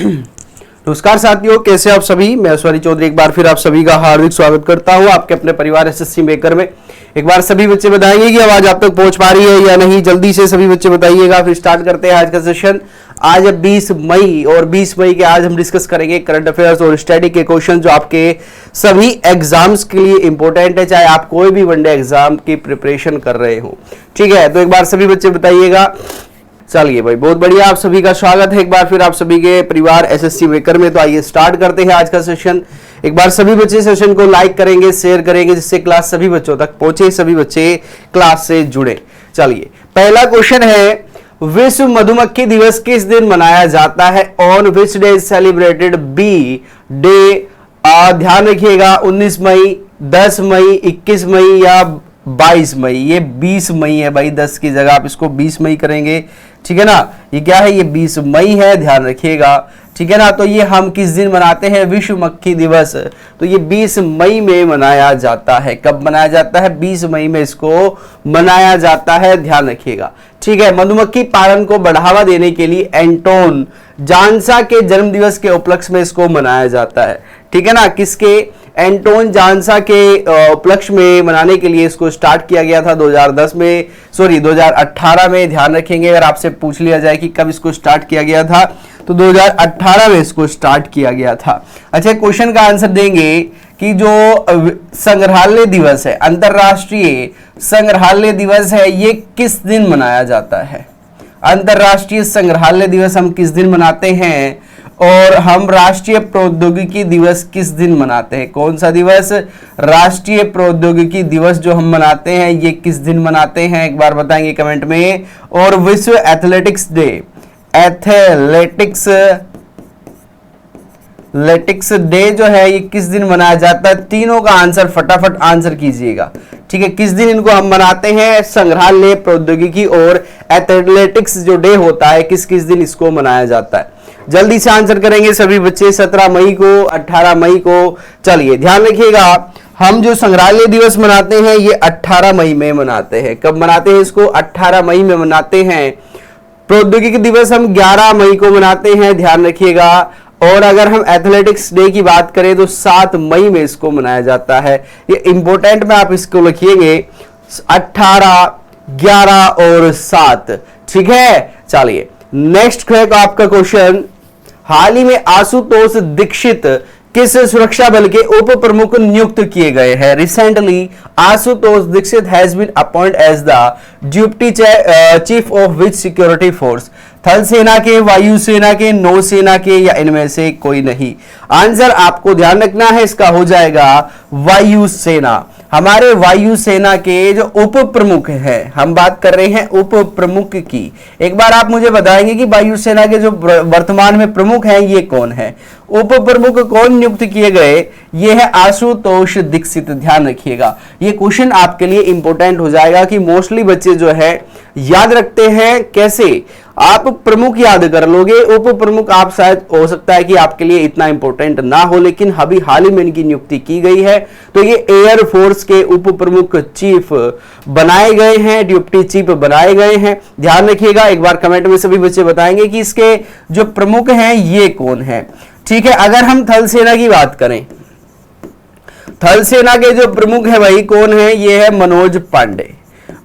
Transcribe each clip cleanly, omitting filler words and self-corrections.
नमस्कार साथियों, कैसे आप सभी। मैं ऐश्वर्य चौधरी एक बार फिर आप सभी का हार्दिक स्वागत करता हूं आपके अपने परिवार एसएससी मेकर में। एक बार सभी बच्चे बताएंगे कि आवाज आप तक पहुंच पा रही है या नहीं। जल्दी से सभी बच्चे बताइएगा, फिर स्टार्ट करते हैं आज का सेशन। आज है 20 मई और 20 मई के आज हम डिस्कस करेंगे करंट अफेयर्स और स्टडी के क्वेश्चन जो आपके सभी एग्जाम्स के लिए इंपॉर्टेंट है, चाहे आप कोई भी वनडे एग्जाम की प्रिपरेशन कर रहे हो। ठीक है, तो एक बार सभी बच्चे बताइएगा। चलिए भाई, बहुत बढ़िया, आप सभी का स्वागत है एक बार फिर आप सभी के परिवार एसएससी मेकर में। तो आइए स्टार्ट करते हैं आज का सेशन। एक बार सभी बच्चे सेशन को लाइक करेंगे, शेयर करेंगे, जिससे क्लास सभी बच्चों तक पहुंचे, सभी बच्चे क्लास से जुड़े। चलिए, पहला क्वेश्चन है, विश्व मधुमक्खी दिवस किस दिन मनाया जाता है? On which day is celebrated bee day? ध्यान रखिएगा, 19 मई, 10 मई, 21 मई या 22 मई। ये 20 मई है भाई, 10 की जगह आप इसको 20 मई करेंगे। ठीक है ना, ये क्या है, ये 20 मई है, ध्यान रखिएगा। ठीक है ना, तो ये हम किस दिन मनाते हैं? विश्व मक्खी दिवस। तो ये 20 मई में मनाया जाता है। कब मनाया जाता है? 20 मई में इसको मनाया जाता है, ध्यान रखिएगा। ठीक है, मधुमक्खी पालन को बढ़ावा देने के लिए एंटोन जानसा के जन्म दिवस के उपलक्ष्य में इसको मनाया जाता है। ठीक है ना, किसके? एंटोन जानसा के उपलक्ष्य में मनाने के लिए इसको स्टार्ट किया गया था 2018 में। ध्यान रखेंगे, अगर आपसे पूछ लिया जाए कि कब इसको स्टार्ट किया गया था, तो 2018 में इसको स्टार्ट किया गया था। अच्छा, क्वेश्चन का आंसर देंगे कि जो संग्रहालय दिवस है, अंतरराष्ट्रीय संग्रहालय दिवस है, ये किस दिन मनाया जाता है? अंतरराष्ट्रीय संग्रहालय दिवस हम किस दिन मनाते हैं? और हम राष्ट्रीय प्रौद्योगिकी दिवस किस दिन मनाते हैं? कौन सा दिवस? राष्ट्रीय प्रौद्योगिकी दिवस जो हम मनाते हैं, ये किस दिन मनाते हैं? एक बार बताएंगे कमेंट में। और विश्व एथलेटिक्स डे, एथलेटिक्स डे जो है, ये किस दिन मनाया जाता है? तीनों का आंसर फटाफट आंसर कीजिएगा। ठीक है, किस दिन इनको हम मनाते हैं? संग्रहालय, प्रौद्योगिकी और एथलेटिक्स जो डे होता है, किस किस दिन इसको मनाया जाता है? जल्दी से आंसर करेंगे सभी बच्चे। 17 मई को, 18 मई को। चलिए, ध्यान रखिएगा, हम जो संग्रहालय दिवस मनाते हैं ये 18 मई में मनाते हैं। कब मनाते हैं इसको? 18 मई में मनाते हैं। प्रौद्योगिकी दिवस हम 11 मई को मनाते हैं, ध्यान रखिएगा। और अगर हम एथलेटिक्स डे की बात करें तो 7 मई में इसको मनाया जाता है। ये इंपॉर्टेंट में आप इसको लिखिएंगे, 18, 11 और 7। ठीक है, चलिए नेक्स्ट है आपका क्वेश्चन। हाल ही में आशुतोष दीक्षित किस सुरक्षा बल के उप प्रमुख नियुक्त किए गए हैं? Recently Ashutosh Dixit has been appointed as the deputy chief of which security force? थल सेना के, वायुसेना के, नौसेना के या इनमें से कोई नहीं? आंसर आपको ध्यान रखना है, इसका हो जाएगा वायुसेना। हमारे वायुसेना के जो उप प्रमुख हैं, हम बात कर रहे हैं उप प्रमुख की। एक बार आप मुझे बताएंगे कि वायुसेना के जो वर्तमान में प्रमुख हैं ये कौन है? उप प्रमुख कौन नियुक्त किए गए? ये है आशुतोष दीक्षित। ध्यान रखिएगा, ये क्वेश्चन आपके लिए इंपॉर्टेंट हो जाएगा कि मोस्टली बच्चे जो है याद रखते हैं कैसे। आप प्रमुख याद कर लोगे, उप प्रमुख आप शायद हो सकता है कि आपके लिए इतना इंपॉर्टेंट ना हो, लेकिन अभी हाल ही में इनकी नियुक्ति की गई है। तो ये एयर फोर्स के उप प्रमुख चीफ बनाए गए हैं, डिप्टी चीफ बनाए गए हैं। ध्यान रखिएगा, एक बार कमेंट में सभी बच्चे बताएंगे कि इसके जो प्रमुख हैं ये कौन है। ठीक है, अगर हम थल सेना की बात करें, थल सेना के जो प्रमुख है भाई कौन है? ये है मनोज पांडे।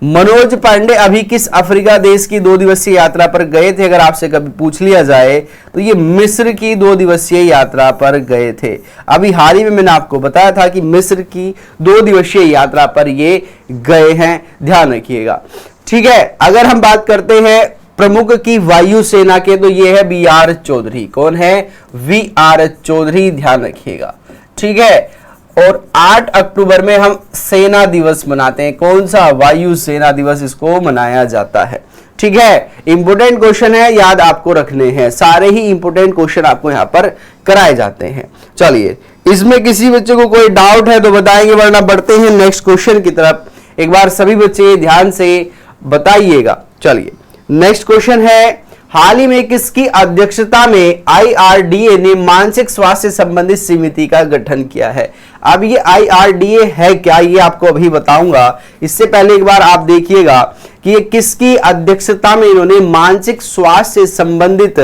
मनोज पांडे अभी किस अफ्रीका देश की 2 दिवसीय यात्रा पर गए थे? अगर आपसे कभी पूछ लिया जाए तो ये मिस्र की 2 दिवसीय यात्रा पर गए थे। अभी हाल ही में मैंने आपको बताया था कि मिस्र की 2 दिवसीय यात्रा पर ये गए हैं, ध्यान रखिएगा। ठीक है, अगर हम बात करते हैं प्रमुख की वायुसेना के, तो ये है VR चौधरी। कौन है? VR चौधरी, ध्यान रखिएगा। ठीक है, और 8 अक्टूबर में हम सेना दिवस मनाते हैं। कौन सा? वायु सेना दिवस इसको मनाया जाता है। ठीक है, इंपोर्टेंट क्वेश्चन है, याद आपको रखने हैं। सारे ही इंपोर्टेंट क्वेश्चन आपको यहां पर कराए जाते हैं। चलिए, इसमें किसी बच्चे को कोई डाउट है तो बताएंगे, वरना बढ़ते हैं नेक्स्ट क्वेश्चन की तरफ। एक बार सभी बच्चे ध्यान से बताइएगा। चलिए, नेक्स्ट क्वेश्चन है, हाल ही में किसकी अध्यक्षता में IRDA ने मानसिक स्वास्थ्य संबंधित समिति का गठन किया है? अब ये IRDA है क्या, ये आपको अभी बताऊंगा। इससे पहले एक बार आप देखिएगा कि ये किसकी अध्यक्षता में इन्होंने मानसिक स्वास्थ्य से संबंधित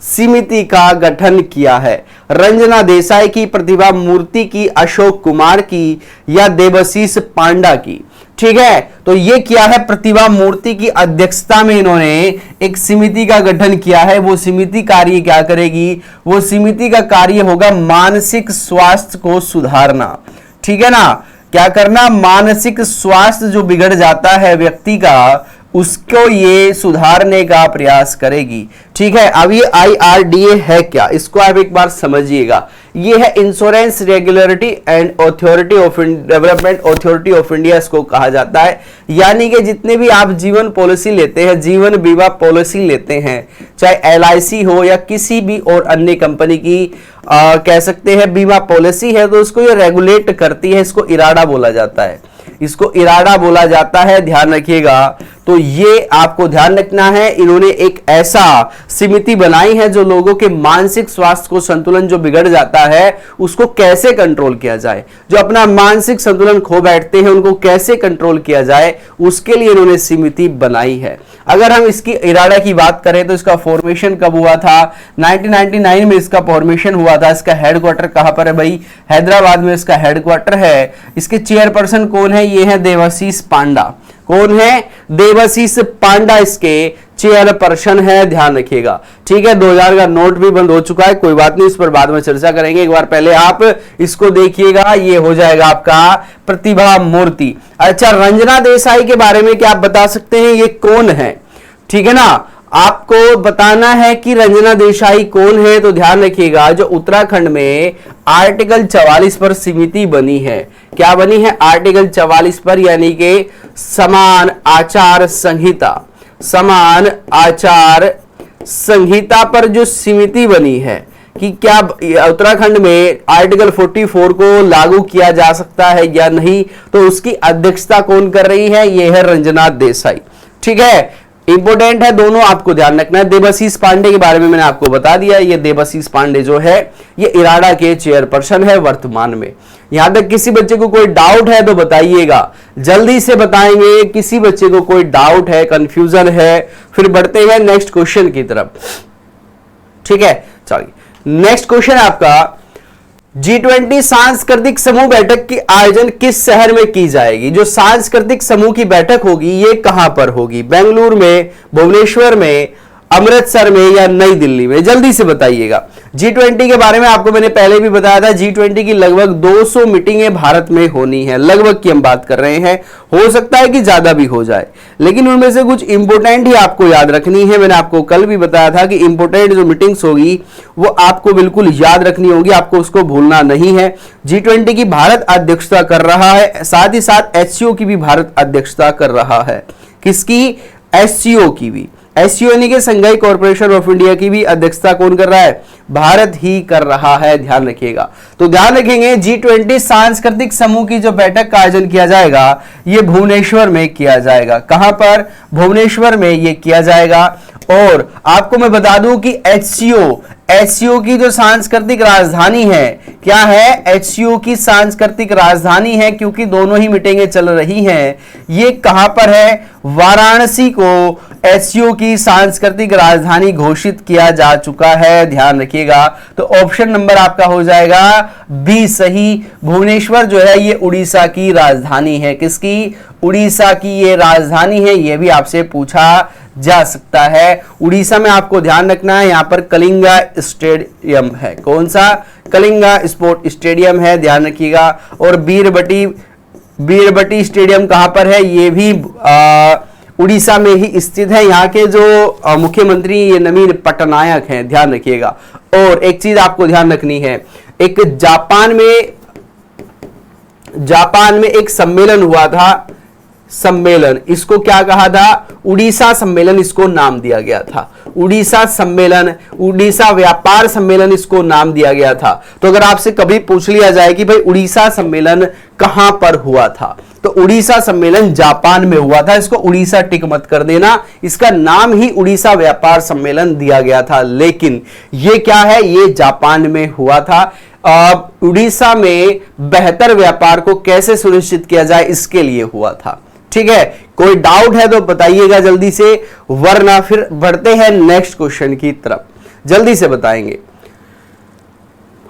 समिति का गठन किया है? रंजना देसाई की, प्रतिभा मूर्ति की, अशोक कुमार की या देवाशीष पांडा की? ठीक है, तो ये किया है प्रतिभा मूर्ति की अध्यक्षता में इन्होंने एक समिति का गठन किया है। वो समिति कार्य क्या करेगी? वो समिति का कार्य होगा मानसिक स्वास्थ्य को सुधारना। ठीक है ना, क्या करना? मानसिक स्वास्थ्य जो बिगड़ जाता है व्यक्ति का, उसको ये सुधारने का प्रयास करेगी। ठीक है, अब ये IRDA है क्या, इसको आप एक बार समझिएगा। ये है insurance regulatory and authority of development authority of India, इसको कहा जाता है। यानी कि जितने भी आप जीवन पॉलिसी लेते हैं, जीवन बीमा पॉलिसी लेते हैं, चाहे LIC हो या किसी भी और अन्य कंपनी की कह सकते हैं बीमा पॉलिसी है, तो उसको ये रेगुलेट करती है। इसको इराडा बोला जाता है, इसको इराडा बोला जाता है, ध्यान रखिएगा। तो ये आपको ध्यान रखना है, इन्होंने एक ऐसा समिति बनाई है जो लोगों के मानसिक स्वास्थ्य को, संतुलन जो बिगड़ जाता है उसको कैसे कंट्रोल किया जाए, जो अपना मानसिक संतुलन खो बैठते हैं उनको कैसे कंट्रोल किया जाए, उसके लिए इन्होंने समिति बनाई है। अगर हम इसकी इराडा की बात करें तो इसका फॉर्मेशन कब हुआ था? 1999 में इसका फॉर्मेशन हुआ था। इसका हेडक्वार्टर कहां पर है भाई? हैदराबाद में इसका हेडक्वार्टर है। इसके चेयरपर्सन कौन है? ये है देवाशीष पांडा। कौन है? देवाशीष पांडा इसके चेयरपर्सन है, ध्यान रखिएगा। ठीक है, 2000 का नोट भी बंद हो चुका है, कोई बात नहीं, इस पर बाद में चर्चा करेंगे। एक बार पहले आप इसको देखिएगा, ये हो जाएगा आपका प्रतिभा मूर्ति। अच्छा, रंजना देसाई के बारे में क्या आप बता सकते हैं, ये कौन है? ठीक है ना, आपको बताना है कि रंजना देसाई कौन है। तो ध्यान रखिएगा, जो उत्तराखंड में आर्टिकल 44 पर समिति बनी है, क्या बनी है? आर्टिकल 44 पर, यानी कि समान आचार संहिता, समान आचार संहिता पर जो समिति बनी है कि क्या उत्तराखंड में आर्टिकल 44 को लागू किया जा सकता है या नहीं, तो उसकी अध्यक्षता कौन कर रही है? यह है रंजना देसाई। ठीक है, इंपोर्टेंट है, दोनों आपको ध्यान रखना है। देवाशीष पांडे के बारे में मैंने आपको बता दिया, ये देवाशीष पांडे जो है ये इराडा के चेयरपर्सन है वर्तमान में। यहां तक किसी बच्चे को कोई डाउट है तो बताइएगा, जल्दी से बताएंगे। किसी बच्चे को कोई डाउट है, कंफ्यूजन है, फिर बढ़ते हैं नेक्स्ट क्वेश्चन की तरफ। ठीक है, चलिए नेक्स्ट क्वेश्चन आपका, G20 सांस्कृतिक समूह बैठक की आयोजन किस शहर में की जाएगी? जो सांस्कृतिक समूह की बैठक होगी ये कहां पर होगी? बेंगलुरु में, भुवनेश्वर में, अमृतसर में या नई दिल्ली में? जल्दी से बताइएगा। G20 के बारे में आपको मैंने पहले भी बताया था, G20 की लगभग 200 मीटिंगें भारत में होनी है, लगभग की हम बात कर रहे हैं, हो सकता है कि ज्यादा भी हो जाए, लेकिन उनमें से कुछ इंपोर्टेंट ही आपको याद रखनी है। मैंने आपको कल भी बताया था कि इंपोर्टेंट जो मीटिंग्स होगी वो आपको बिल्कुल याद रखनी होगी, आपको उसको भूलना नहीं है। G20 की भारत अध्यक्षता कर रहा है, साथ ही साथ SCO की भी भारत अध्यक्षता कर रहा है। किसकी? SCO की भी। SCO यानी कि संघाई कॉर्पोरेशन ऑफ इंडिया की भी अध्यक्षता कौन कर रहा है? भारत ही कर रहा है, ध्यान रखिएगा। तो ध्यान रखेंगे, G20 सांस्कृतिक समूह की जो बैठक का आयोजन किया जाएगा ये भुवनेश्वर में किया जाएगा। कहां पर? भुवनेश्वर में ये किया जाएगा। और आपको मैं बता दूं कि HCO की जो सांस्कृतिक राजधानी है, क्या है? HCO की सांस्कृतिक राजधानी है, क्योंकि दोनों ही मीटिंगें चल रही हैं। ये कहां पर है? वाराणसी को HCO की सांस्कृतिक राजधानी घोषित किया जा चुका है, ध्यान रखिएगा। तो ऑप्शन नंबर आपका हो जाएगा बी सही। भुवनेश्वर जो है ये उड़ीसा की राजधानी है। किसकी? उड़ीसा की ये राजधानी है, ये भी आपसे पूछा जा सकता है। उड़ीसा में आपको ध्यान रखना है, यहां पर कलिंगा स्टेडियम है। कौन सा? कलिंगा स्पोर्ट स्टेडियम है, ध्यान रखिएगा। और बीरबटी स्टेडियम कहां पर है? ये भी उड़ीसा में ही स्थित है। यहाँ के जो मुख्यमंत्री ये नवीन पटनायक हैं, ध्यान रखिएगा। और एक चीज आपको ध्यान रखनी है, एक जापान में एक सम्मेलन हुआ था, सम्मेलन, इसको क्या कहा था? उड़ीसा सम्मेलन इसको नाम दिया गया था। उड़ीसा सम्मेलन, उड़ीसा व्यापार सम्मेलन इसको नाम दिया गया था। तो अगर आपसे कभी पूछ लिया जाए कि भाई उड़ीसा सम्मेलन कहां पर हुआ था, तो उड़ीसा सम्मेलन जापान में हुआ था। इसको उड़ीसा टिक मत कर देना, इसका नाम ही उड़ीसा व्यापार सम्मेलन दिया गया था, लेकिन ये क्या है? ये जापान में हुआ था। उड़ीसा में बेहतर व्यापार को कैसे सुनिश्चित किया जाए इसके लिए हुआ था। ठीक है, कोई डाउट है तो बताइएगा जल्दी से, वरना फिर बढ़ते हैं नेक्स्ट क्वेश्चन की तरफ, जल्दी से बताएंगे।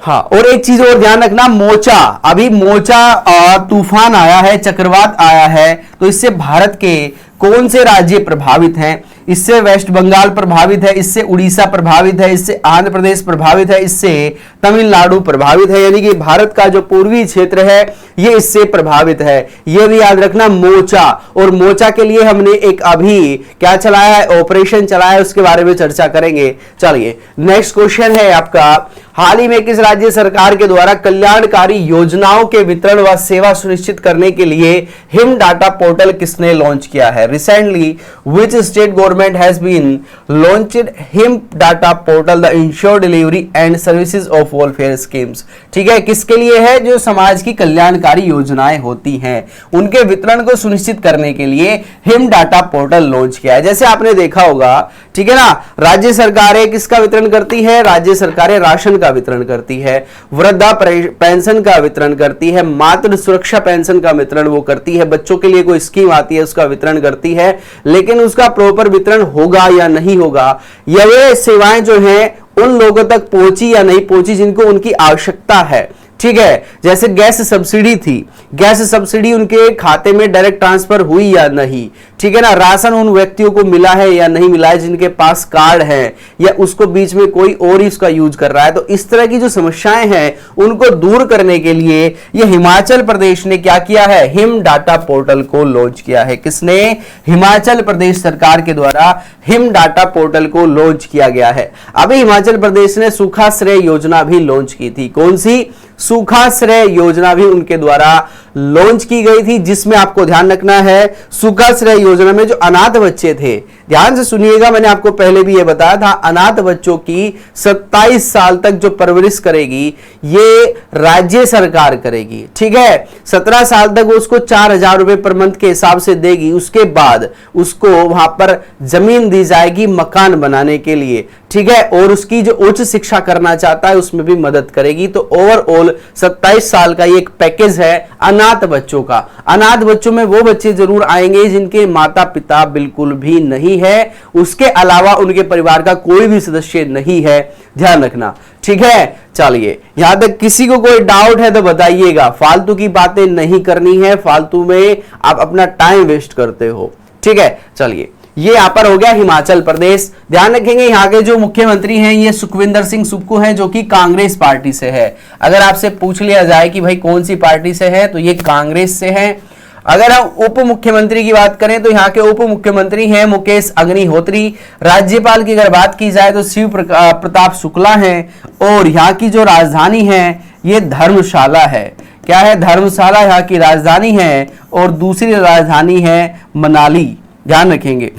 हाँ, और एक चीज और ध्यान रखना, मोचा, अभी मोचा तूफान आया है, चक्रवात आया है, तो इससे भारत के कौन से राज्य प्रभावित हैं? इससे वेस्ट बंगाल प्रभावित है, इससे उड़ीसा प्रभावित है, इससे आंध्र प्रदेश प्रभावित है, इससे तमिलनाडु प्रभावित है, यानी कि भारत का जो पूर्वी क्षेत्र है ये इससे प्रभावित है। यह भी याद रखना मोचा, और मोचा के लिए हमने एक अभी क्या चलाया है, ऑपरेशन चलाया है, उसके बारे में चर्चा करेंगे। चलिए नेक्स्ट क्वेश्चन है आपका, हाल ही में किस राज्य सरकार के द्वारा कल्याणकारी योजनाओं के वितरण व सेवा सुनिश्चित करने के लिए हिम डाटा पोर्टल किसने लॉन्च किया है? Recently which state government has been launched Him data portal the ensure delivery and services of welfare schemes. ठीक है, किसके लिए है? जो समाज की कल्याणकारी योजनाएं होती हैं उनके वितरण को सुनिश्चित करने के लिए हिम डाटा पोर्टल लॉन्च किया है। जैसे आपने देखा होगा, ठीक है ना, राज्य सरकारें किसका वितरण करती है? राज्य सरकारें राशन का वितरण करती है, वृद्धा पेंशन का वितरण करती है, मातृ सुरक्षा पेंशन का वितरण वो करती है, बच्चों के लिए कोई स्कीम आती है उसका वितरण करती है, लेकिन उसका प्रॉपर वितरण होगा या नहीं होगा, या वे सेवाएं जो हैं उन लोगों तक पहुंची या नहीं पहुंची जिनको उनकी आवश्यकता है। ठीक है, जैसे गैस सब्सिडी थी, गैस सब्सिडी उनके खाते में डायरेक्ट ट्रांसफर हुई या नहीं, ठीक है ना, राशन उन व्यक्तियों को मिला है या नहीं मिला है जिनके पास कार्ड है, या उसको बीच में कोई और ही उसका यूज कर रहा है। तो इस तरह की जो समस्याएं हैं उनको दूर करने के लिए ये हिमाचल प्रदेश ने क्या किया है? हिम डाटा पोर्टल को लॉन्च किया है। किसने? हिमाचल प्रदेश सरकार के द्वारा हिम डाटा पोर्टल को लॉन्च किया गया है। अभी हिमाचल प्रदेश ने सूखाश्रय योजना भी लॉन्च की थी। कौन सी? सूखाश्रय योजना भी उनके द्वारा लॉन्च की गई थी, जिसमें आपको ध्यान रखना है सूखाश्रय योजना में जो अनाथ बच्चे थे, ध्यान से सुनिएगा, मैंने आपको पहले भी ये बताया था, अनाथ बच्चों की 27 साल तक जो परवरिश करेगी ये राज्य सरकार करेगी। ठीक है, 17 साल तक उसको 4,000 रुपए पर मंथ के हिसाब से देगी, उसके बाद उसको वहां पर जमीन दी जाएगी मकान बनाने के लिए। ठीक है, और उसकी जो उच्च शिक्षा करना चाहता है उसमें भी मदद करेगी। तो ओवरऑल 27 साल का ये एक पैकेज है अनाथ बच्चों का। अनाथ बच्चों में वो बच्चे जरूर आएंगे जिनके माता पिता बिल्कुल भी नहीं है, उसके अलावा उनके परिवार का कोई भी सदस्य नहीं है, ध्यान रखना। ठीक है, चलिए यहां तक किसी को कोई डाउट है तो बताइएगा, फालतू की बातें नहीं करनी है, फालतू में आप अपना टाइम वेस्ट करते हो। ठीक है, चलिए ये यहां पर हो गया हिमाचल प्रदेश। ध्यान रखेंगे यहाँ के जो मुख्यमंत्री हैं ये सुखविंदर सिंह सुक्खू हैं, जो कि कांग्रेस पार्टी से है। अगर आपसे पूछ लिया जाए कि भाई कौन सी पार्टी से है तो ये कांग्रेस से है। अगर हम उप मुख्यमंत्री की बात करें तो यहाँ के उप मुख्यमंत्री हैं मुकेश अग्निहोत्री। राज्यपाल की अगर बात की जाए तो शिव प्रताप शुक्ला हैं, और यहाँ की जो राजधानी है ये धर्मशाला है। क्या है? धर्मशाला यहाँ की राजधानी है, और दूसरी राजधानी है मनाली, ध्यान रखेंगे।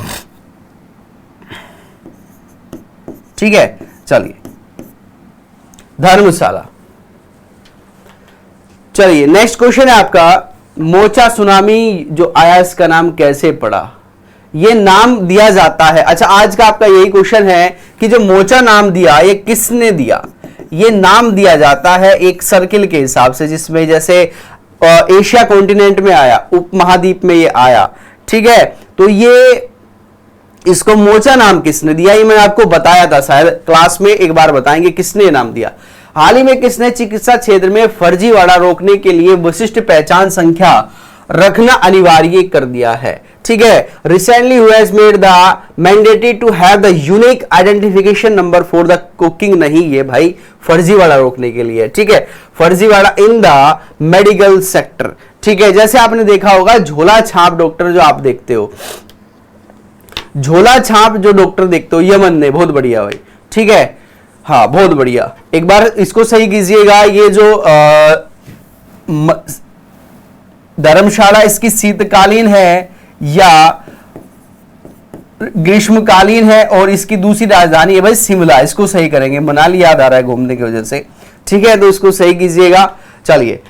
ठीक है, चलिए धर्मशाला। चलिए नेक्स्ट क्वेश्चन है आपका, मोचा सुनामी जो आया इसका नाम कैसे पड़ा? ये नाम दिया जाता है। अच्छा, आज का आपका यही क्वेश्चन है कि जो मोचा नाम दिया ये किसने दिया? ये नाम दिया जाता है एक सर्किल के हिसाब से, जिसमें जैसे एशिया कॉन्टिनेंट में आया, उपमहाद्वीप में ये आया। ठीक है, तो ये इसको मोचा नाम किसने दिया ये मैंने आपको बताया था, शायद क्लास में एक बार बताएंगे किसने नाम दिया। हाल ही में किसने चिकित्सा क्षेत्र में फर्जीवाड़ा रोकने के लिए विशिष्ट पहचान संख्या रखना अनिवार्य कर दिया है? ठीक है, recently who has made the mandatory to have the unique identification number for the cooking. नहीं, ये भाई फर्जीवाड़ा रोकने के लिए। ठीक है, फर्जीवाड़ा इन द मेडिकल सेक्टर। ठीक है, जैसे आपने देखा होगा झोला छाप डॉक्टर जो आप देखते हो, झोला छाप जो डॉक्टर देखते हो यमन ने, बहुत बढ़िया भाई। ठीक है, हाँ बहुत बढ़िया, एक बार इसको सही कीजिएगा। ये जो धर्मशाला इसकी शीतकालीन है या ग्रीष्मकालीन है, और इसकी दूसरी राजधानी है भाई शिमला, इसको सही करेंगे। मनाली याद आ रहा है घूमने की वजह से। ठीक है, तो इसको सही कीजिएगा। चलिए,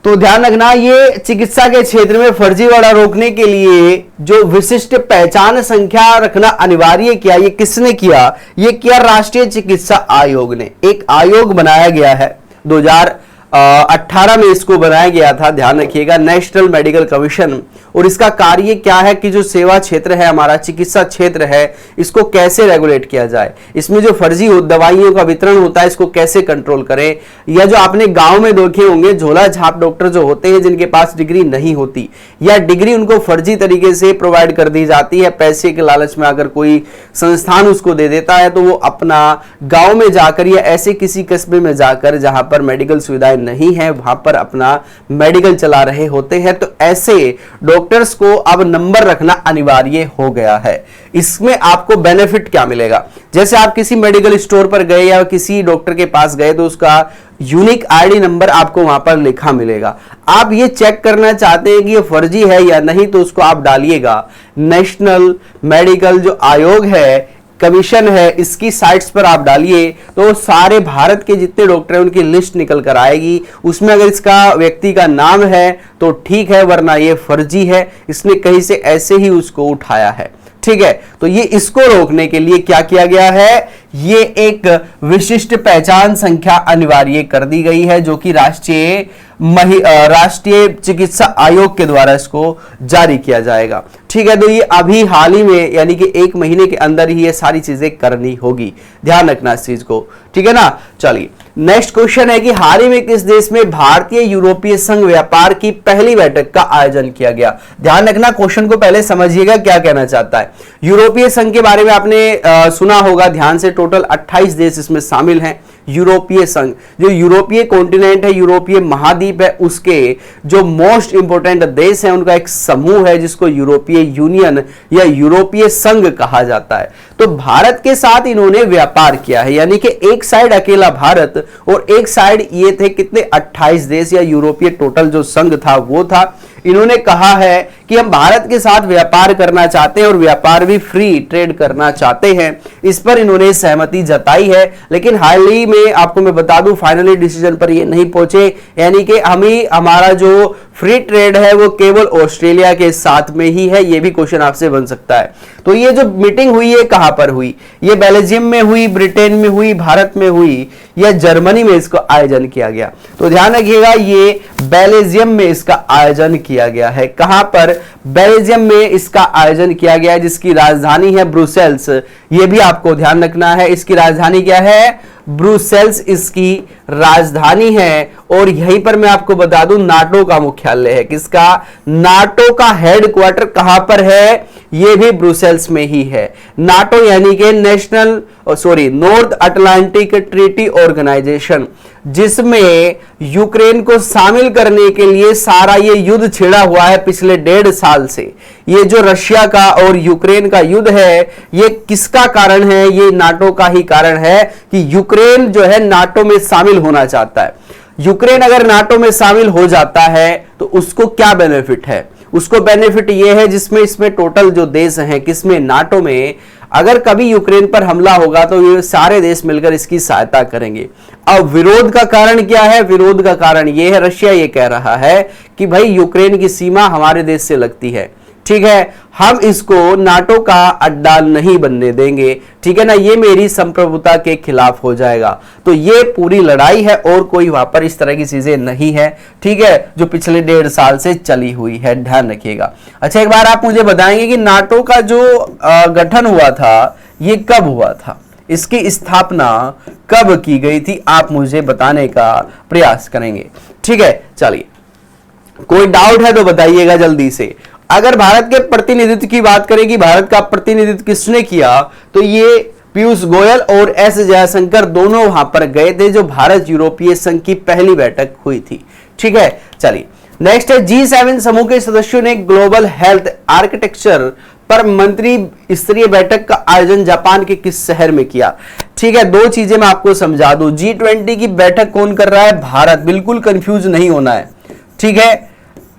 तो ध्यान रखना, ये चिकित्सा के क्षेत्र में फर्जीवाड़ा रोकने के लिए जो विशिष्ट पहचान संख्या रखना अनिवार्य किया, ये किसने किया? ये किया राष्ट्रीय चिकित्सा आयोग ने। एक आयोग बनाया गया है 2018 में इसको बनाया गया था, ध्यान रखिएगा, नेशनल मेडिकल कमीशन। और इसका कार्य क्या है कि जो सेवा क्षेत्र है, हमारा चिकित्सा क्षेत्र है, इसको कैसे रेगुलेट किया जाए, इसमें जो फर्जी दवाइयों का वितरण होता है इसको कैसे कंट्रोल करें, या जो आपने गांव में देखे होंगे झोला छाप डॉक्टर जो होते हैं जिनके पास डिग्री नहीं होती या डिग्री उनको फर्जी तरीके से प्रोवाइड कर दी जाती है, पैसे के लालच में अगर कोई संस्थान उसको दे देता है तो वो अपना गांव में जाकर या ऐसे किसी कस्बे में जाकर जहां पर मेडिकल सुविधाएं नहीं है वहां पर अपना मेडिकल चला रहे होते हैं। तो ऐसे डॉक्टर्स को अब नंबर रखना अनिवार्य हो गया है। इसमें आपको बेनिफिट क्या मिलेगा, जैसे आप किसी मेडिकल स्टोर पर गए या किसी डॉक्टर के पास गए तो उसका यूनिक आईडी नंबर आपको वहां पर लिखा मिलेगा। आप ये चेक करना चाहते हैं कि ये फर्जी है या नहीं तो उसको आप डालिएगा नेशनल मेडिकल जो आयोग है, कमीशन है, इसकी साइट्स पर आप डालिए तो सारे भारत के जितने डॉक्टर हैं उनकी लिस्ट निकल कर आएगी। उसमें अगर इसका व्यक्ति का नाम है तो ठीक है, वरना ये फर्जी है, इसने कहीं से ऐसे ही उसको उठाया है। ठीक है, तो ये इसको रोकने के लिए क्या किया गया है, ये एक विशिष्ट पहचान संख्या अनिवार्य कर दी गई है जो कि राष्ट्रीय चिकित्सा आयोग के द्वारा इसको जारी किया जाएगा। ठीक है, तो ये अभी हाल ही में यानी कि 1 महीने के अंदर ही ये सारी चीजें करनी होगी, ध्यान रखना इस चीज को। ठीक है ना, चलिए नेक्स्ट क्वेश्चन है कि हाल ही में किस देश में भारतीय यूरोपीय संघ व्यापार की पहली बैठक का आयोजन किया गया। ध्यान रखना, क्वेश्चन को पहले समझिएगा क्या कहना चाहता है। यूरोपीय संघ के बारे में आपने सुना होगा ध्यान से, टोटल 28 देश इसमें शामिल हैं। यूरोपीय संघ, जो यूरोपीय कॉन्टिनेंट है, यूरोपीय महाद्वीप है, उसके जो मोस्ट इंपोर्टेंट देश है उनका एक समूह है जिसको यूरोपीय यूनियन या यूरोपीय संघ कहा जाता है। तो भारत के साथ इन्होंने व्यापार किया है, यानी कि एक साइड अकेला भारत और एक साइड ये थे कितने 28 देश या यूरोपीय टोटल जो संघ था वो था। इन्होंने कहा है कि हम भारत के साथ व्यापार करना चाहते हैं और व्यापार भी फ्री ट्रेड करना चाहते हैं, इस पर इन्होंने सहमति जताई है। लेकिन हाल ही में आपको मैं बता दूं फाइनली डिसीजन पर ये नहीं पहुंचे, यानी कि हमारा जो फ्री ट्रेड है वो केवल ऑस्ट्रेलिया के साथ में ही है। ये भी क्वेश्चन आपसे बन सकता है। तो ये जो मीटिंग हुई है कहां पर हुई, ये बेल्जियम में हुई, ब्रिटेन में हुई, भारत में हुई या जर्मनी में इसको आयोजन किया गया। तो ध्यान रखिएगा ये बेल्जियम में इसका आयोजन किया गया है। कहां पर, बेल्जियम में इसका आयोजन किया गया है जिसकी राजधानी है ब्रुसेल्स। ये भी आपको ध्यान रखना है, इसकी राजधानी क्या है, ब्रुसेल्स इसकी राजधानी है। और यहीं पर मैं आपको बता दूं नाटो का मुख्यालय है, किसका, नाटो का हेडक्वार्टर कहां पर है, ये भी ब्रुसेल्स में ही है। नाटो यानी कि नॉर्थ अटलांटिक ट्रीटी ऑर्गेनाइजेशन, जिसमें यूक्रेन को शामिल करने के लिए सारा ये युद्ध छिड़ा हुआ है पिछले 1.5 साल से। ये जो रशिया का और यूक्रेन का युद्ध है ये किसका कारण है, ये नाटो का ही कारण है कि यूक्रेन जो है नाटो में शामिल होना चाहता है। यूक्रेन अगर नाटो में शामिल हो जाता है तो उसको क्या बेनिफिट है, उसको बेनिफिट ये है जिसमें इसमें टोटल जो देश हैं किसमें, नाटो में, अगर कभी यूक्रेन पर हमला होगा तो ये सारे देश मिलकर इसकी सहायता करेंगे। अब विरोध का कारण क्या है, विरोध का कारण ये है, रशिया ये कह रहा है कि भाई यूक्रेन की सीमा हमारे देश से लगती है, ठीक है, हम इसको नाटो का अड्डा नहीं बनने देंगे, ठीक है ना, ये मेरी संप्रभुता के खिलाफ हो जाएगा। तो ये पूरी लड़ाई है और कोई वहां पर इस तरह की चीजें नहीं है, ठीक है, जो पिछले 1.5 साल से चली हुई है, ध्यान रखिएगा। अच्छा, एक बार आप मुझे बताएंगे कि नाटो का जो गठन हुआ था ये कब हुआ था, इसकी स्थापना कब की गई थी, आप मुझे बताने का प्रयास करेंगे। ठीक है, चलिए, कोई डाउट है तो बताइएगा जल्दी से। अगर भारत के प्रतिनिधित्व की बात करें कि भारत का प्रतिनिधित्व किसने किया, तो ये पीयूष गोयल और एस जयशंकर दोनों वहां पर गए थे जो भारत यूरोपीय संघ की पहली बैठक हुई थी। ठीक है, चलिए नेक्स्ट है G7 समूह के सदस्यों ने ग्लोबल हेल्थ आर्किटेक्चर पर मंत्री स्तरीय बैठक का आयोजन जापान के किस शहर में किया। ठीक है, 2 चीजें मैं आपको समझा दूं। G20 की बैठक कौन कर रहा है, भारत, बिल्कुल कंफ्यूज नहीं होना है। ठीक है,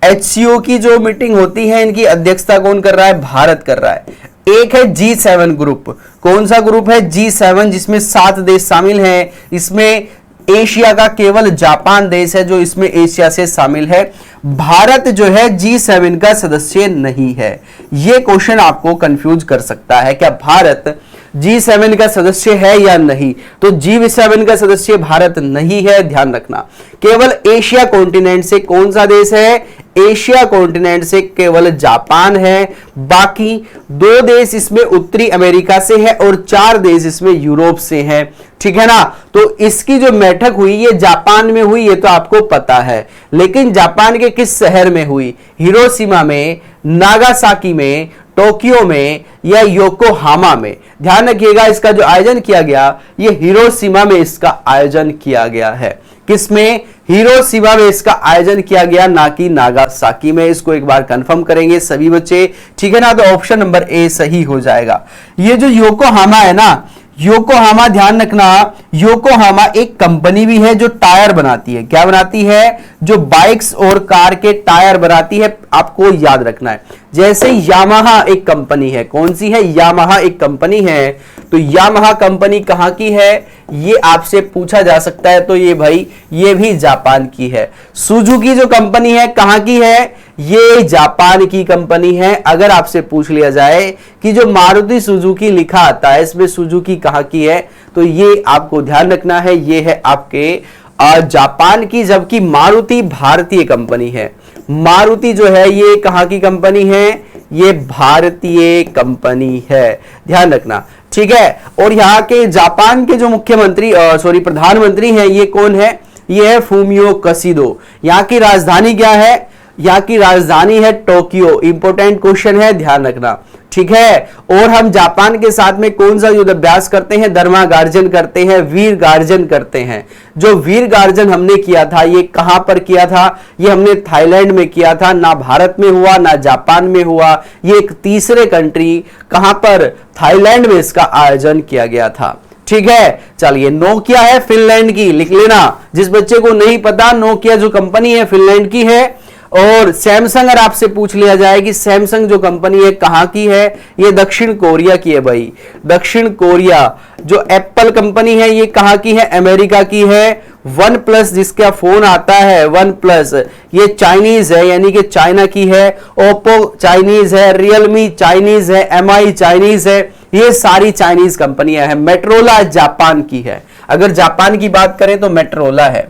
HCO की जो मीटिंग होती है इनकी अध्यक्षता कौन कर रहा है, भारत कर रहा है। एक है G7 ग्रुप, कौन सा ग्रुप है, G7, जिसमें 7 देश शामिल हैं। इसमें एशिया का केवल जापान देश है जो इसमें एशिया से शामिल है। भारत जो है G7 का सदस्य नहीं है। यह क्वेश्चन आपको कंफ्यूज कर सकता है, क्या भारत G7 का सदस्य है या नहीं। तो G7 का सदस्य भारत नहीं है, ध्यान रखना। केवल एशिया कॉन्टिनेंट से कौन सा देश है, एशिया कॉन्टिनेंट से केवल जापान है, बाकी 2 देश इसमें उत्तरी अमेरिका से है और 4 देश इसमें यूरोप से हैं, ठीक है ना। तो इसकी जो बैठक हुई ये जापान में हुई, ये तो आपको पता है, लेकिन जापान के किस शहर में हुई? हिरोशिमा में, नागासाकी में, टोक्यो में या योकोहामा में? ध्यान रखिएगा, इसका जो आयोजन किया गया ये हिरोशिमा में इसका आयोजन किया गया है। किसमें? हिरोशिमा में इसका आयोजन किया गया, ना कि नागासाकी में। इसको एक बार कंफर्म करेंगे सभी बच्चे, ठीक है ना। तो ऑप्शन नंबर ए सही हो जाएगा। ये जो योकोहामा है ना, योकोहामा ध्यान रखना, योकोहामा एक कंपनी भी है जो टायर बनाती है। क्या बनाती है? जो बाइक्स और कार के टायर बनाती है, आपको याद रखना है। जैसे यामाहा एक कंपनी है, कौन सी है? यामाहा एक कंपनी है। तो यामाहा कंपनी कहां की है ये आपसे पूछा जा सकता है, तो ये भाई ये भी जापान की है। सुजुकी जो कंपनी है कहां की है? ये जापान की कंपनी है। अगर आपसे पूछ लिया जाए कि जो मारुति सुजुकी लिखा आता है इसमें सुजुकी कहां की है, तो ये आपको ध्यान रखना है, ये है आपके जापान की, जबकि मारुति भारतीय कंपनी है। मारुति जो है ये कहां की कंपनी है? ये भारतीय कंपनी है, ध्यान रखना, ठीक है। और यहाँ के जापान के जो मुख्यमंत्री प्रधानमंत्री हैं ये कौन है? ये है फूमियो किशिदा। यहाँ की राजधानी क्या है? यहाँ की राजधानी है टोक्यो। इंपोर्टेंट क्वेश्चन है, ध्यान रखना, ठीक है। और हम जापान के साथ में कौन सा युद्ध अभ्यास करते हैं? धर्मागार्जन करते हैं, वीर गार्जन करते हैं। जो वीर गार्जन हमने किया था ये कहां पर किया था? ये हमने थाईलैंड में किया था, ना भारत में हुआ ना जापान में हुआ। ये एक तीसरे कंट्री कहां पर? थाईलैंड में इसका आयोजन किया गया था, ठीक है। चलिए, नोकिया है फिनलैंड की, लिख लेना। जिस बच्चे को नहीं पता, नोकिया जो कंपनी है फिनलैंड की है। और सैमसंग अगर आपसे पूछ लिया जाए कि सैमसंग जो कंपनी है कहां की है, ये दक्षिण कोरिया की है भाई, दक्षिण कोरिया। जो एप्पल कंपनी है ये कहां की है? अमेरिका की है। वन प्लस जिसका फोन आता है वन प्लस, ये चाइनीज है, यानी कि चाइना की है। ओप्पो चाइनीज है, रियलमी चाइनीज है, एमआई चाइनीज है, ये सारी चाइनीज कंपनियां हैं। मेट्रोला जापान की है। अगर जापान की बात करें तो मेट्रोला है,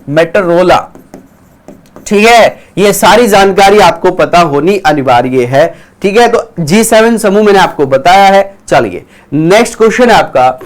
मेट्रोला, ठीक है। ये सारी जानकारी आपको पता होनी अनिवार्य है, ठीक है। तो G7 समूह मैंने आपको बताया है। चलिए, नेक्स्ट क्वेश्चन है आपका,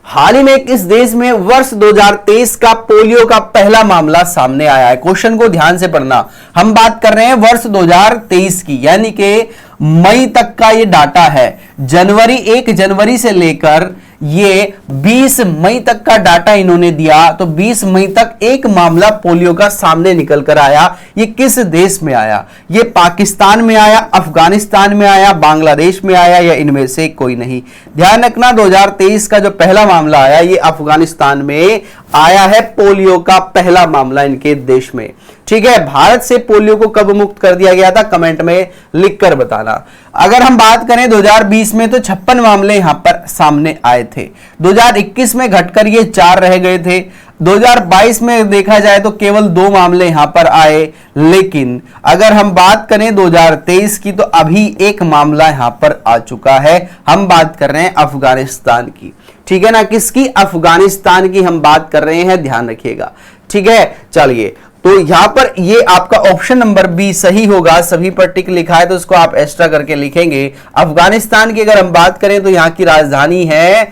हाल ही में किस देश में वर्ष 2023 का पोलियो का पहला मामला सामने आया है? क्वेश्चन को ध्यान से पढ़ना। हम बात कर रहे हैं वर्ष 2023 की, यानी कि मई तक का ये डाटा है। 1 जनवरी से लेकर ये 20 मई तक का डाटा इन्होंने दिया। तो 20 मई तक एक मामला पोलियो का सामने निकल कर आया। ये किस देश में आया? ये पाकिस्तान में आया, अफगानिस्तान में आया, बांग्लादेश में आया, या इनमें से कोई नहीं? ध्यान रखना, 2023 का जो पहला मामला आया ये अफगानिस्तान में आया है, पोलियो का पहला मामला इनके देश में, ठीक है। भारत से पोलियो को कब मुक्त कर दिया गया था? कमेंट में लिखकर बताना। अगर हम बात करें 2020 में तो 56 मामले यहां पर सामने आए थे। 2021 में घटकर ये 4 रह गए थे। 2022 में देखा जाए तो केवल 2 मामले यहां पर आए। लेकिन अगर हम बात करें 2023 की तो अभी एक मामला यहां पर आ चुका है। हम बात कर रहे हैं अफगानिस्तान की, ठीक है ना। किसकी? अफगानिस्तान की हम बात कर रहे हैं, ध्यान रखिएगा, ठीक है। चलिए, तो यहां पर ये आपका ऑप्शन नंबर बी सही होगा। सभी पर टिक लिखा है तो उसको आप एक्स्ट्रा करके लिखेंगे। अफगानिस्तान की अगर हम बात करें तो यहां की राजधानी है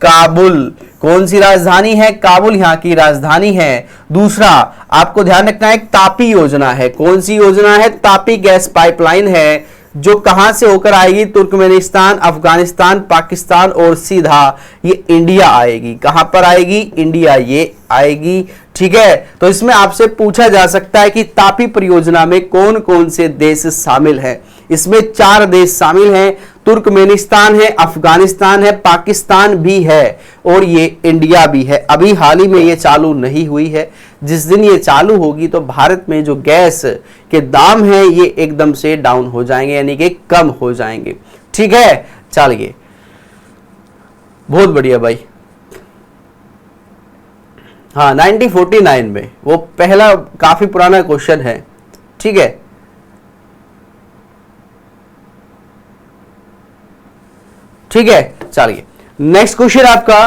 काबुल। कौन सी राजधानी है? काबुल यहां की राजधानी है। दूसरा आपको ध्यान रखना है, तापी योजना है। कौन सी योजना है? तापी गैस पाइपलाइन है, जो कहां से होकर आएगी? तुर्कमेनिस्तान, अफगानिस्तान, पाकिस्तान और सीधा ये इंडिया आएगी। कहां पर आएगी? इंडिया ये आएगी, ठीक है। तो इसमें आपसे पूछा जा सकता है कि तापी परियोजना में कौन कौन से देश शामिल हैं? इसमें 4 देश शामिल हैं, तुर्कमेनिस्तान है, अफगानिस्तान है, पाकिस्तान भी है और ये इंडिया भी है। अभी हाल ही में ये चालू नहीं हुई है। जिस दिन ये चालू होगी तो भारत में जो गैस के दाम हैं ये एकदम से डाउन हो जाएंगे, यानी कि कम हो जाएंगे, ठीक है। चलिए, बहुत बढ़िया भाई। हाँ, 1949 में, वो पहला काफी पुराना क्वेश्चन है, ठीक है। ठीक है, चलिए नेक्स्ट क्वेश्चन आपका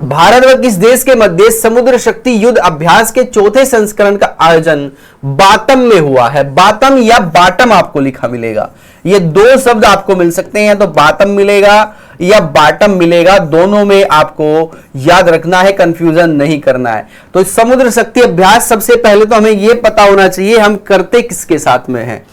भारत व किस देश के मध्य समुद्र शक्ति युद्ध अभ्यास के चौथे संस्करण का आयोजन बातम में हुआ है? बातम या बाटम आपको लिखा मिलेगा, ये दो शब्द आपको मिल सकते हैं, तो बातम मिलेगा या बाटम मिलेगा, दोनों में आपको याद रखना है, कंफ्यूजन नहीं करना है। तो समुद्र शक्ति अभ्यास सबसे पहले तो हमें यह पता होना चाहिए हम करते किसके साथ में हैं,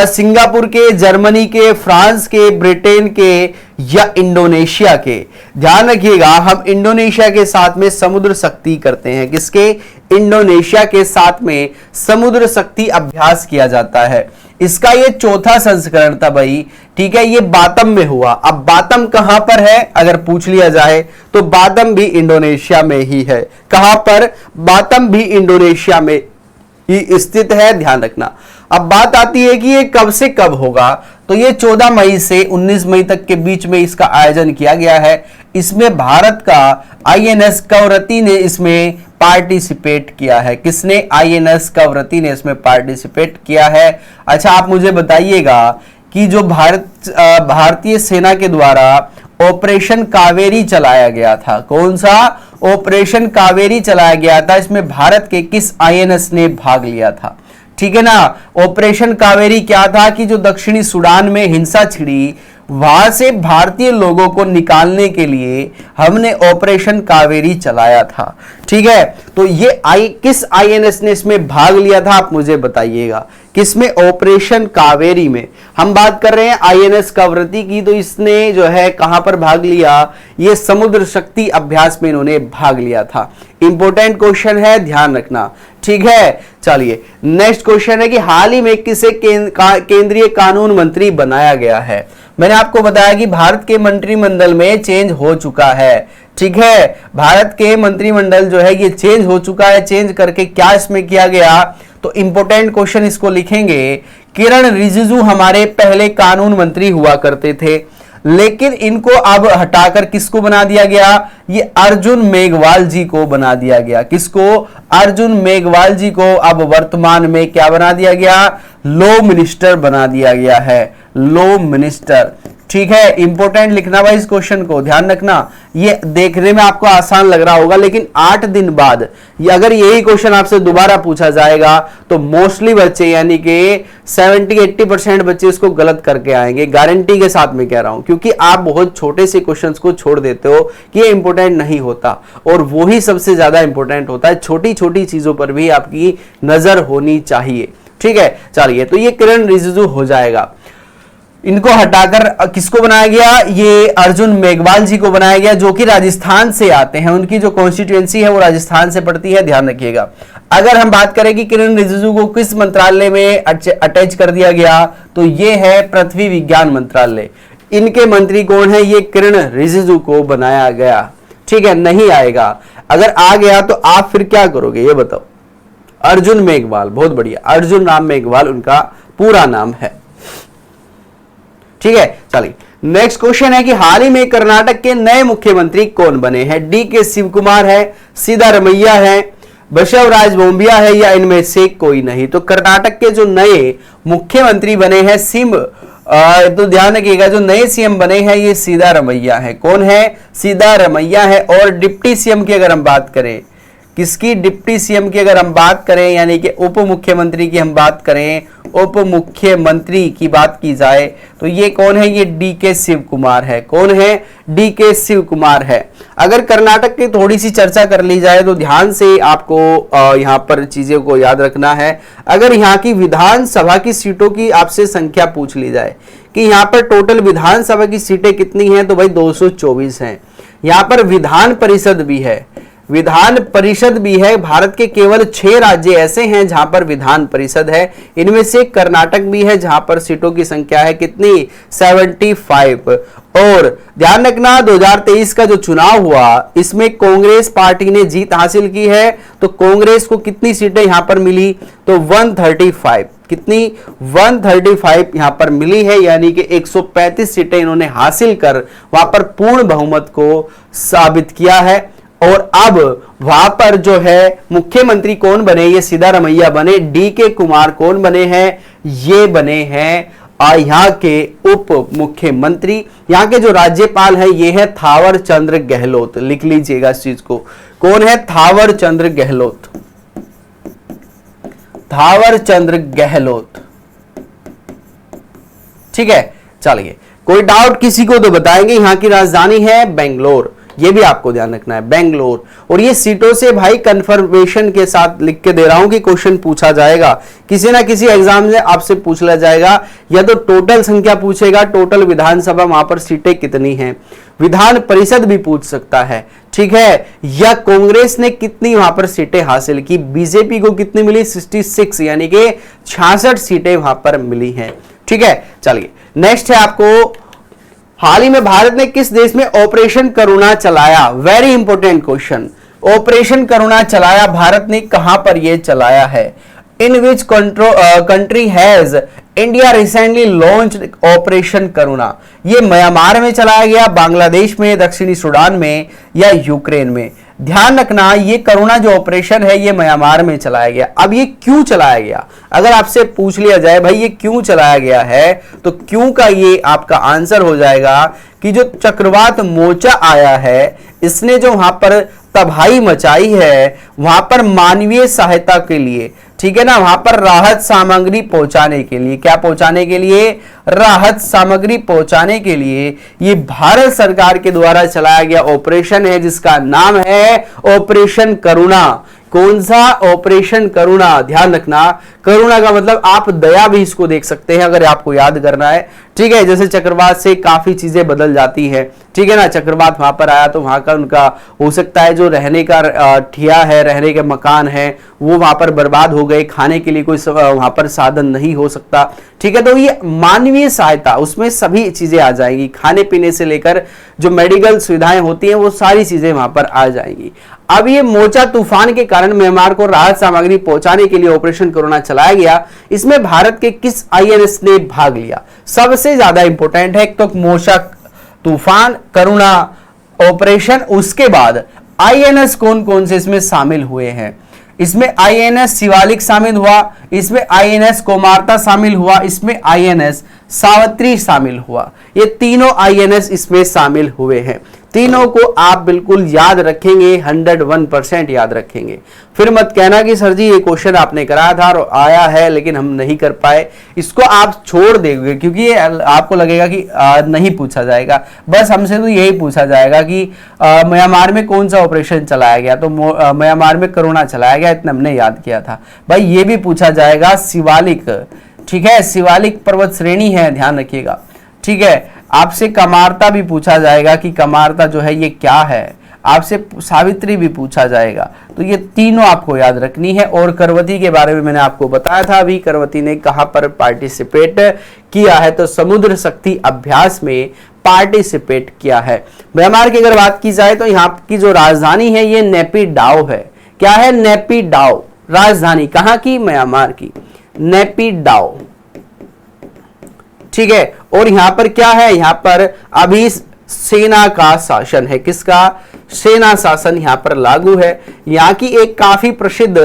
सिंगापुर के, जर्मनी के, फ्रांस के, ब्रिटेन के या इंडोनेशिया के। ध्यान रखिएगा हम इंडोनेशिया के साथ में समुद्र शक्ति करते हैं, किसके? इंडोनेशिया के साथ में समुद्र शक्ति अभ्यास किया जाता है। इसका ये चौथा संस्करण था भाई, ठीक है, ये बातम में हुआ। अब बातम कहां पर है अगर पूछ लिया जाए तो बातम भी इंडोनेशिया में ही है। कहां पर? बातम भी इंडोनेशिया में ही स्थित है, ध्यान रखना। अब बात आती है कि ये कब से कब होगा, तो ये 14 मई से 19 मई तक के बीच में इसका आयोजन किया गया है। इसमें भारत का आईएनएस कवरत्ती ने इसमें पार्टिसिपेट किया है। किसने? आईएनएस कवरत्ती ने इसमें पार्टिसिपेट किया है। अच्छा, आप मुझे बताइएगा कि जो भारतीय सेना के द्वारा ऑपरेशन कावेरी चलाया गया था, कौन सा ऑपरेशन कावेरी चलाया गया था, इसमें भारत के किस आईएनएस ने भाग लिया था? ठीक है ना। ऑपरेशन कावेरी क्या था कि जो दक्षिणी सूडान में हिंसा छिड़ी, वहां से भारतीय लोगों को निकालने के लिए हमने ऑपरेशन कावेरी चलाया था। ठीक है, तो ये किस आईएनएस ने इसमें भाग लिया था आप मुझे बताइएगा। किसमें? ऑपरेशन कावेरी में। हम बात कर रहे हैं आईएनएस कवरत्ती की, तो इसने जो है कहां पर भाग लिया? ये समुद्र शक्ति अभ्यास में इन्होंने भाग लिया था। इंपॉर्टेंट क्वेश्चन है, ध्यान रखना। ठीक है, चलिए नेक्स्ट क्वेश्चन है कि हाल ही में किसे केंद्रीय कानून मंत्री बनाया गया है? मैंने आपको बताया कि भारत के मंत्रिमंडल में चेंज हो चुका है। ठीक है, भारत के मंत्रिमंडल जो है ये चेंज हो चुका है। चेंज करके क्या इसमें किया गया? तो इंपॉर्टेंट क्वेश्चन इसको लिखेंगे, किरण रिजिजू हमारे पहले कानून मंत्री हुआ करते थे, लेकिन इनको अब हटाकर किसको बना दिया गया? ये अर्जुन मेघवाल जी को बना दिया गया। किसको? अर्जुन मेघवाल जी को अब वर्तमान में क्या बना दिया गया? लॉ मिनिस्टर बना दिया गया है, लॉ मिनिस्टर। ठीक है, इंपॉर्टेंट लिखना भाई इस क्वेश्चन को, ध्यान रखना। ये देखने में आपको आसान लग रहा होगा, लेकिन 8 दिन बाद अगर यही क्वेश्चन आपसे दोबारा पूछा जाएगा तो मोस्टली बच्चे यानी कि 70-80% बच्चे इसको गलत करके आएंगे, गारंटी के साथ में कह रहा हूं, क्योंकि आप बहुत छोटे से क्वेश्चंस को छोड़ देते हो कि ये इंपॉर्टेंट नहीं होता, और वो ही सबसे ज्यादा इंपॉर्टेंट होता है। छोटी छोटी चीजों पर भी आपकी नजर होनी चाहिए। ठीक है, चलिए, तो ये किरण रिजिजू हो जाएगा। इनको हटाकर किसको बनाया गया? ये अर्जुन मेघवाल जी को बनाया गया, जो कि राजस्थान से आते हैं। उनकी जो कॉन्स्टिट्यूएंसी है वो राजस्थान से पड़ती है, ध्यान रखिएगा। अगर हम बात करें कि किरण रिजिजू को किस मंत्रालय में अटैच कर दिया गया, तो ये है पृथ्वी विज्ञान मंत्रालय। इनके मंत्री कौन है? ये किरण रिजिजू को बनाया गया। ठीक है, नहीं आएगा। अगर आ गया तो आप फिर क्या करोगे ये बताओ? अर्जुन मेघवाल, बहुत बढ़िया, अर्जुन राम मेघवाल उनका पूरा नाम है। ठीक है, चलिए नेक्स्ट क्वेश्चन है कि हाल ही में कर्नाटक के नए मुख्यमंत्री कौन बने हैं? डी.के. शिव कुमार है, सिद्धारमैया है, बसवराज बोम्बिया है, या इनमें से कोई नहीं? तो कर्नाटक के जो नए मुख्यमंत्री बने हैं तो ध्यान रखिएगा, जो नए सीएम बने हैं ये सिद्धारमैया है। कौन है? सिद्धारमैया है। और डिप्टी सीएम की अगर हम बात करें, किसकी? डिप्टी सीएम की अगर हम बात करें, यानी कि उप मुख्यमंत्री की हम बात करें, उप मुख्यमंत्री की बात की जाए, तो ये कौन है? ये डी.के. शिव कुमार है। कौन है? डी.के. शिव कुमार है। अगर कर्नाटक की थोड़ी सी चर्चा कर ली जाए तो ध्यान से आपको यहाँ पर चीजों को याद रखना है। अगर यहाँ की विधानसभा की सीटों की आपसे संख्या पूछ ली जाए कि यहाँ पर टोटल विधानसभा की सीटें कितनी हैं, तो भाई 224 हैं। यहाँ पर विधान परिषद भी है, विधान परिषद भी है। भारत के केवल 6 राज्य ऐसे हैं जहां पर विधान परिषद है, इनमें से कर्नाटक भी है जहां पर सीटों की संख्या है कितनी? 75। और ध्यान रखना 2023 का जो चुनाव हुआ इसमें कांग्रेस पार्टी ने जीत हासिल की है, तो कांग्रेस को कितनी सीटें यहां पर मिली? तो 135। कितनी? 135 यहां पर मिली है, यानी कि 135 सीटें इन्होंने हासिल कर वहां पर पूर्ण बहुमत को साबित किया है। और अब वहां पर जो है मुख्यमंत्री कौन बने? ये सिद्धारमैया बने। डी.के. कुमार कौन बने हैं? ये बने हैं यहाँ के उप मुख्यमंत्री, यहाँ के जो राज्यपाल है ये है थावर चंद्र गहलोत। लिख लीजिएगा इस चीज को, कौन है? थावर चंद्र गहलोत, थावर चंद्र गहलोत। ठीक है, चलिए कोई डाउट किसी को तो बताएंगे। यहाँ की राजधानी है बेंगलोर, ये भी आपको ध्यान रखना है, बेंगलोर। और ये सीटों से भाई कंफर्मेशन के साथ लिख के दे रहा हूं कि क्वेश्चन पूछा जाएगा, किसी ना किसी एग्जाम में आपसे पूछ लिया जाएगा। या तो टोटल संख्या पूछेगा, टोटल विधानसभा वहां पर सीटें कितनी हैं, विधान परिषद भी पूछ सकता है, ठीक है। या कांग्रेस ने कितनी वहां पर सीटें हासिल की, बीजेपी को कितनी मिली, 66, यानी कि 66 सीटें वहां पर मिली हैं। ठीक है, चलिए नेक्स्ट है आपको, हाल ही में भारत ने किस देश में ऑपरेशन करुणा चलाया? Very important question. Operation Karuna चलाया भारत ने कहां पर यह चलाया है? In which country has India recently launched operation Karuna? ये म्यांमार में चलाया गया, बांग्लादेश में, दक्षिणी सूडान में या यूक्रेन में? ध्यान रखना, ये करुणा जो ऑपरेशन है ये म्यांमार में चलाया गया। अब ये क्यों चलाया गया, अगर आपसे पूछ लिया जाए भाई ये क्यों चलाया गया है, तो क्यों का ये आपका आंसर हो जाएगा कि जो चक्रवात मोचा आया है इसने जो वहां पर तबाही मचाई है, वहां पर मानवीय सहायता के लिए, ठीक है ना, वहां पर राहत सामग्री पहुंचाने के लिए, क्या पहुंचाने के लिए? राहत सामग्री पहुंचाने के लिए ये भारत सरकार के द्वारा चलाया गया ऑपरेशन है जिसका नाम है ऑपरेशन करुणा। कौन सा? ऑपरेशन करुणा। ध्यान रखना, करुणा का मतलब आप दया भी इसको देख सकते हैं अगर आपको याद करना है। ठीक है, जैसे चक्रवात से काफी चीजें बदल जाती है, ठीक है ना, चक्रवात वहां पर आया तो वहां का उनका हो सकता है जो रहने का ठिया है, रहने के मकान है वो वहां पर बर्बाद हो गए, खाने के लिए कोई वहां पर साधन नहीं हो सकता। ठीक है, तो ये मानवीय सहायता उसमें सभी चीजें आ जाएंगी, खाने पीने से लेकर जो मेडिकल सुविधाएं होती हैं वो सारी चीजें वहां पर आ जाएंगी। अब ये मोचा तूफान के कारण म्यांमार को राहत सामग्री पहुंचाने के लिए ऑपरेशन करुणा चलाया गया। इसमें भारत के किस आईएनएस ने भाग लिया? सबसे ज्यादा इंपॉर्टेंट है, तो मोचा तूफान, करुणा ऑपरेशन, उसके बाद आईएनएस कौन कौन से इसमें शामिल हुए हैं? इसमें आईएनएस शिवालिक शामिल हुआ, इसमें आईएनएस कोमारता शामिल हुआ, इसमें आईएनएस सावित्री शामिल हुआ। ये तीनों आईएनएस इसमें शामिल हुए हैं। तीनों को आप बिल्कुल याद रखेंगे, 101% याद रखेंगे। फिर मत कहना कि सर जी ये क्वेश्चन आपने कराया था और आया है लेकिन हम नहीं कर पाए, इसको आप छोड़ देंगे क्योंकि ये आपको लगेगा कि नहीं पूछा जाएगा। बस हमसे तो यही पूछा जाएगा कि म्यांमार में कौन सा ऑपरेशन चलाया गया, तो म्यांमार में करुणा चलाया गया, इतना हमने याद किया था। भाई ये भी पूछा जाएगा शिवालिक, ठीक है, शिवालिक पर्वत श्रेणी है, ध्यान रखिएगा। ठीक है, आपसे कमारता भी पूछा जाएगा कि कमारता जो है ये क्या है, आपसे सावित्री भी पूछा जाएगा। तो ये तीनों आपको याद रखनी है। और करवती के बारे में मैंने आपको बताया था अभी, करवती ने कहां पर पार्टिसिपेट किया है, तो समुद्र शक्ति अभ्यास में पार्टिसिपेट किया है। म्यांमार की अगर बात की जाए तो यहाँ की जो राजधानी है ये नेपिडाओ है। क्या है? नेपिडाओ राजधानी, कहां की? म्यांमार की, नेपिडाओ। ठीक है, और यहां पर क्या है? यहां पर अभी सेना का शासन है। किसका? सेना शासन यहां पर लागू है। यहां की एक काफी प्रसिद्ध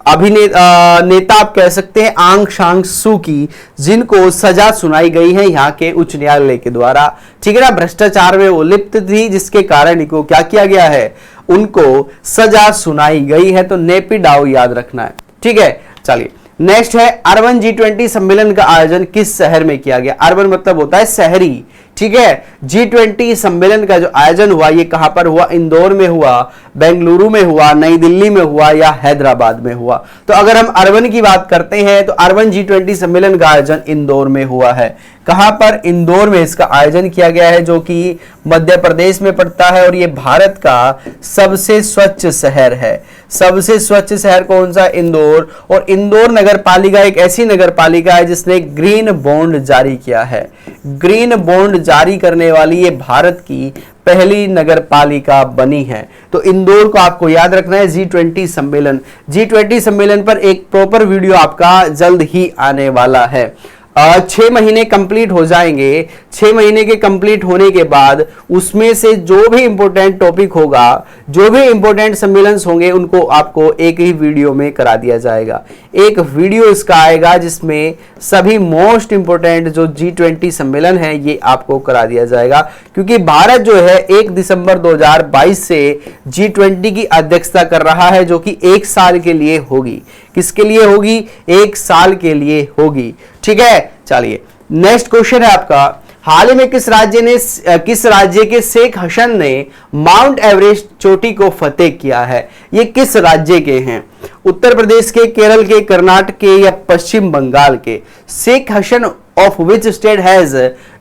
नेता आप कह सकते हैं आंग सांग सू की, जिनको सजा सुनाई गई है यहाँ के उच्च न्यायालय के द्वारा। ठीक है ना, भ्रष्टाचार में वो लिप्त थी जिसके कारण इनको क्या किया गया है, उनको सजा सुनाई गई है। तो नेपिडाओ याद रखना है। ठीक है, चलिए नेक्स्ट है, अर्बन G20 सम्मेलन का आयोजन किस शहर में किया गया? अर्बन मतलब होता है शहरी। ठीक है, G20 सम्मेलन का जो आयोजन हुआ ये कहां पर हुआ? इंदौर में हुआ, बेंगलुरु में हुआ, नई दिल्ली में हुआ या हैदराबाद में हुआ? तो अगर हम अर्बन की बात करते हैं तो अर्बन G20 सम्मेलन का आयोजन इंदौर में हुआ है। कहां पर? इंदौर में इसका आयोजन किया गया है, जो कि मध्य प्रदेश में पड़ता है। और ये भारत का सबसे स्वच्छ शहर है। सबसे स्वच्छ शहर कौन सा? इंदौर। और इंदौर नगर पालिका एक ऐसी नगर पालिका है जिसने ग्रीन बॉन्ड जारी किया है। ग्रीन बॉन्ड जारी करने वाली ये भारत की पहली नगर पालिका बनी है। तो इंदौर को आपको याद रखना है। G20 सम्मेलन, G20 सम्मेलन पर एक प्रॉपर वीडियो आपका जल्द ही आने वाला है। 6 महीने कंप्लीट हो जाएंगे। 6 महीने के कंप्लीट होने के बाद उसमें से जो भी इंपॉर्टेंट टॉपिक होगा, जो भी इंपॉर्टेंट सम्मेलन होंगे, उनको आपको एक ही वीडियो में करा दिया जाएगा। एक वीडियो इसका आएगा जिसमें सभी मोस्ट इंपॉर्टेंट जो G20 सम्मेलन है ये आपको करा दिया जाएगा, क्योंकि भारत जो है 1 दिसंबर 2022 से G20 की अध्यक्षता कर रहा है, जो कि 1 साल के लिए होगी। किसके लिए होगी? 1 साल के लिए होगी। ठीक है, चलिए नेक्स्ट क्वेश्चन है आपका, हाल ही में किस राज्य के शेख हसन ने माउंट एवरेस्ट चोटी को फतेह किया है? ये किस राज्य के हैं? उत्तर प्रदेश के, केरल के, कर्नाटक के या पश्चिम बंगाल के? Sheikh Hasan of which state has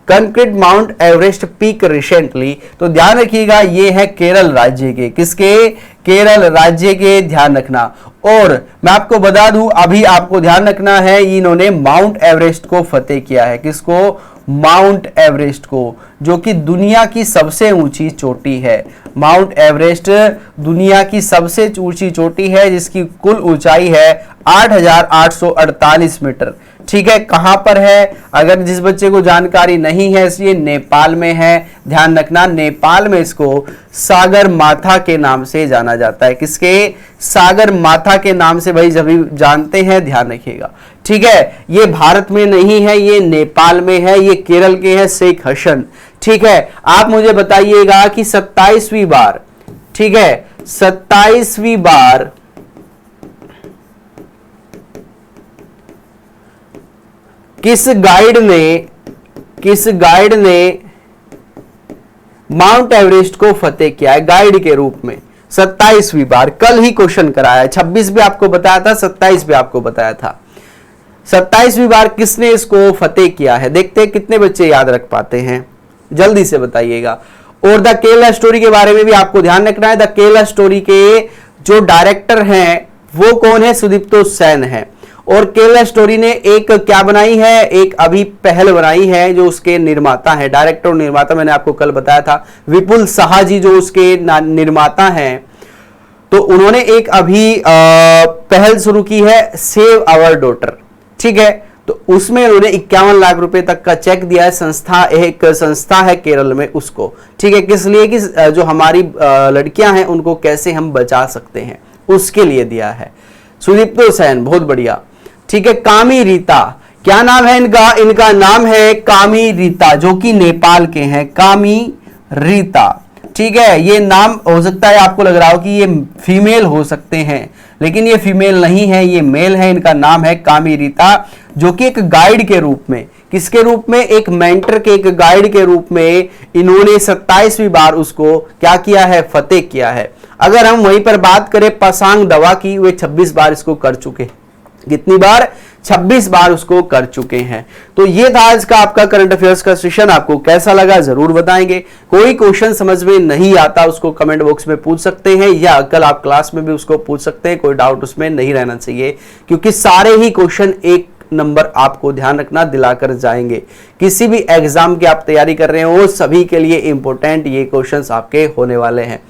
conquered Mount Everest peak recently? तो ध्यान रखिएगा, ये है केरल राज्य के। किसके? केरल राज्य के, ध्यान रखना। और मैं आपको बता दूं, अभी आपको ध्यान रखना है, इन्होंने माउंट एवरेस्ट को फतेह किया है। किसको? माउंट एवरेस्ट को, जो कि दुनिया की सबसे ऊंची चोटी है। माउंट एवरेस्ट दुनिया की सबसे ऊंची चोटी है, जिसकी कुल ऊंचाई है 8,848 मीटर। ठीक है, कहां पर है? अगर जिस बच्चे को जानकारी नहीं है, ये नेपाल में है। ध्यान रखना, नेपाल में इसको सागर माथा के नाम से जाना जाता है। किसके? सागर माथा के नाम से भाई सभी जानते हैं, ध्यान रखिएगा। ठीक है, ये भारत में नहीं है, ये नेपाल में है, ये केरल के है शेख हसन। ठीक है, आप मुझे बताइएगा कि 27वीं बार, ठीक है, 27वीं बार किस गाइड ने माउंट एवरेस्ट को फतेह किया है गाइड के रूप में? 27वीं बार, कल ही क्वेश्चन कराया है। 26 भी आपको बताया था, 27 भी आपको बताया था। 27वीं बार किसने इसको फतेह किया है? देखते हैं कितने बच्चे याद रख पाते हैं, जल्दी से बताइएगा। और द केरला स्टोरी के बारे में भी आपको ध्यान रखना है। द केरला स्टोरी के जो डायरेक्टर हैं वो कौन है? सुदीप्तो सेन है। और केरला स्टोरी ने एक क्या बनाई है? एक अभी पहल बनाई है, जो उसके निर्माता है, डायरेक्टर और निर्माता मैंने आपको कल बताया था, विपुल साहा जी जो उसके निर्माता हैं। तो उन्होंने एक अभी पहल शुरू की है, सेव आवर डॉटर। ठीक है, तो उसमें उन्होंने 51 लाख रुपए तक का चेक दिया है। एक संस्था है केरल में उसको। ठीक है, किस लिए? कि जो हमारी लड़कियां हैं उनको कैसे हम बचा सकते हैं, उसके लिए दिया है। सुदीप्तो सेन, बहुत बढ़िया। ठीक है, कामी रीता, क्या नाम है इनका? इनका नाम है कामी रीता, जो कि नेपाल के हैं। कामी रीता, ठीक है, ये नाम हो सकता है आपको लग रहा हो कि ये फीमेल हो सकते हैं, लेकिन ये फीमेल नहीं है, ये मेल है। इनका नाम है कामी रीता, जो कि एक गाइड के रूप में, किसके रूप में? एक मेंटर के, एक गाइड के रूप में इन्होंने 27वीं बार उसको क्या किया है? फतेह किया है। अगर हम वहीं पर बात करें पासांग दावा की, वे 26 बार इसको कर चुके हैं। कितनी बार? 26 बार उसको कर चुके हैं। तो ये था आज का आपका करंट अफेयर्स का सेशन। आपको कैसा लगा जरूर बताएंगे। कोई क्वेश्चन समझ में नहीं आता उसको कमेंट बॉक्स में पूछ सकते हैं, या कल आप क्लास में भी उसको पूछ सकते हैं। कोई डाउट उसमें नहीं रहना चाहिए, क्योंकि सारे ही क्वेश्चन एक नंबर आपको ध्यान रखना दिलाकर जाएंगे। किसी भी एग्जाम की आप तैयारी कर रहे हो, सभी के लिए इंपॉर्टेंट ये क्वेश्चंस आपके होने वाले हैं।